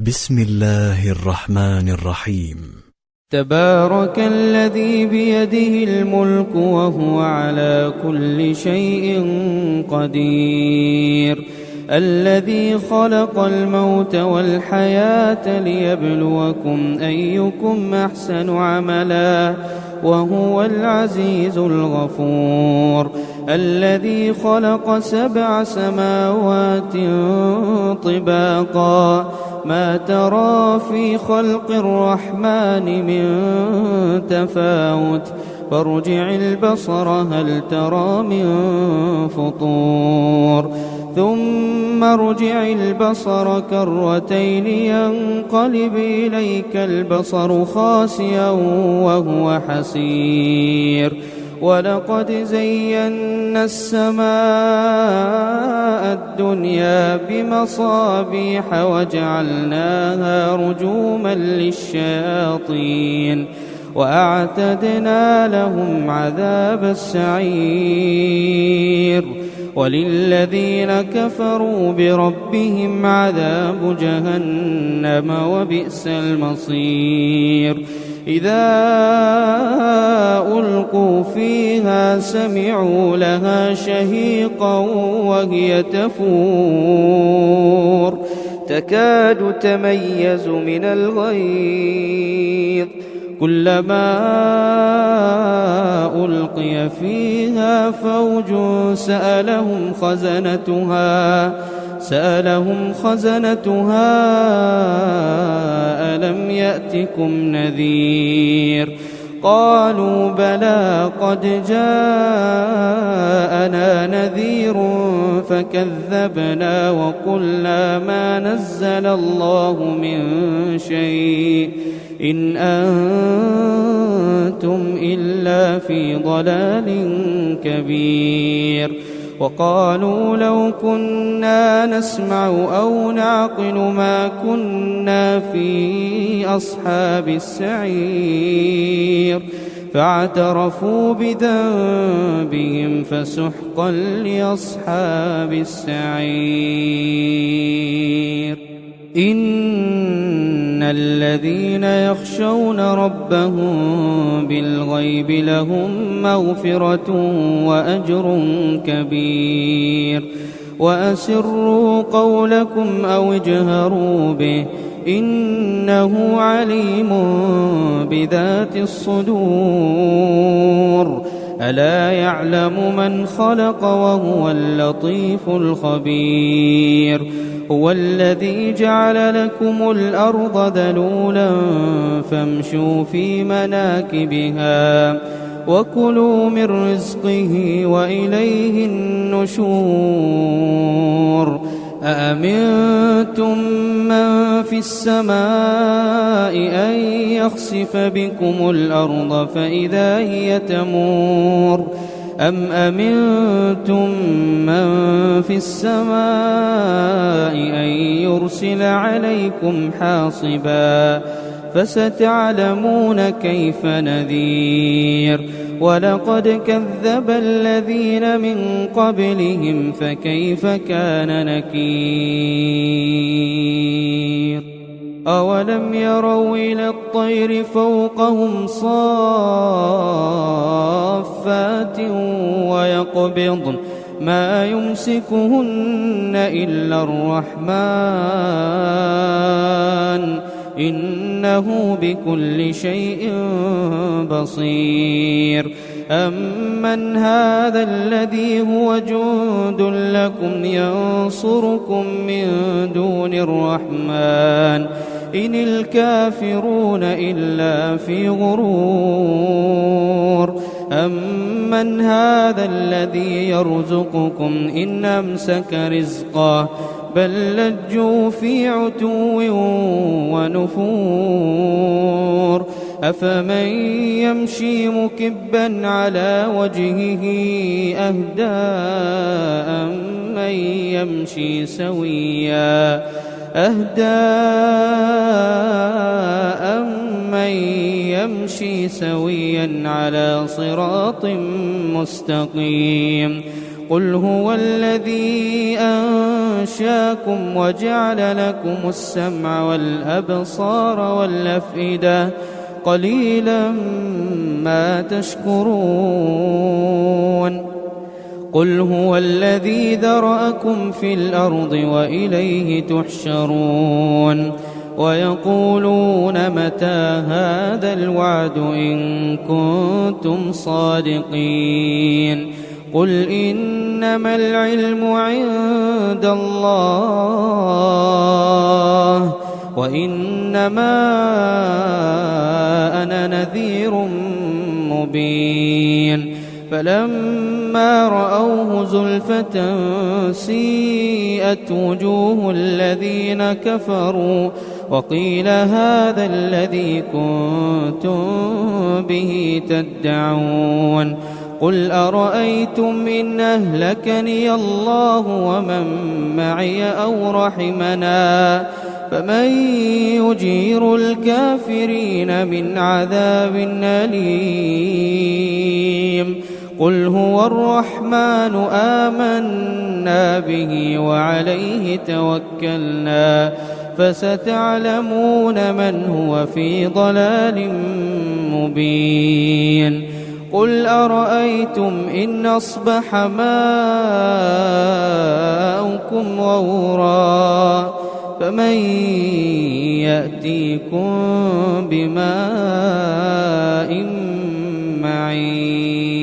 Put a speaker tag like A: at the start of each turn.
A: بسم الله الرحمن الرحيم.
B: تبارك الذي بيده الملك وهو على كل شيء قدير، الذي خلق الموت والحياة ليبلوكم أيكم أحسن عملا وهو العزيز الغفور، الذي خلق 7 سماوات طباقا ما ترى في خلق الرحمن من تفاوت فارجع البصر هل ترى من فطور ثم ارجع البصر كرتين ينقلب إليك البصر خاسئا وهو حسير، ولقد زينا السماء الدنيا بمصابيح وجعلناها رجوما للشياطين وأعتدنا لهم عذاب السعير، وللذين كفروا بربهم عذاب جهنم وبئس المصير. إذا ألقوا فيها سمعوا لها شهيقا وهي تفور تكاد تميز من الغيظ، كلما ألقي فيها فوج سألهم خزنتها ألم يأتكم نذير؟ قالوا بلى قد جاءنا نذير فكذبنا وقلنا ما نزل الله من شيء إن أنتم إلا في ضلال كبير. وقالوا لو كنا نسمع أو نعقل ما كنا في أصحاب السعير، فاعترفوا بذنبهم فسحقا لأصحاب السعير. إن الذين يخشون ربهم بالغيب لهم مغفرة وأجر كبير. وأسروا قولكم أو اجهروا به إنه عليم بذات الصدور. ألا يعلم من خلق وهو اللطيف الخبير. هو الذي جعل لكم الأرض ذلولا فامشوا في مناكبها وكلوا من رزقه وإليه النشور. أأمنتم من في السماء أن يخسف بكم الأرض فإذا هي تمور أم أمنتم من في السماء أن يرسل عليكم حاصبا فستعلمون كيف نذير. ولقد كذب الذين من قبلهم فكيف كان نكير. أولم يروا إلى الطير فوقهم صافات ويقبضن ما يمسكهن إلا الرحمن إنه بكل شيء بصير. أمن هذا الذي هو جند لكم ينصركم من دون الرحمن إن الكافرون إلا في غرور. أمن هذا الذي يرزقكم إن أمسك رزقه بل لجوا في عتو ونفور. أفمن يمشي مكبا على وجهه أهدى أمن يمشي سويا على صراط مستقيم. قل هو الذي أنشاكم وجعل لكم السمع والأبصار والأفئدة قليلا ما تشكرون قل هو الذي ذرأكم في الأرض وإليه تحشرون ويقولون متى هذا الوعد إن كنتم صادقين قل إنما العلم عند الله وإنما أنا نذير مبين فلما رأوه زلفة سيئت وجوه الذين كفروا وقيل هذا الذي كنتم به تدعون قل أرأيتم إن أهلكني الله ومن معي أو رحمنا فمن يجير الكافرين من عذاب أليم قل هو الرحمن آمنا به وعليه توكلنا فستعلمون من هو في ضلال مبين قل أرأيتم إن أصبح ماؤكم غورا فمن يأتيكم بماء معين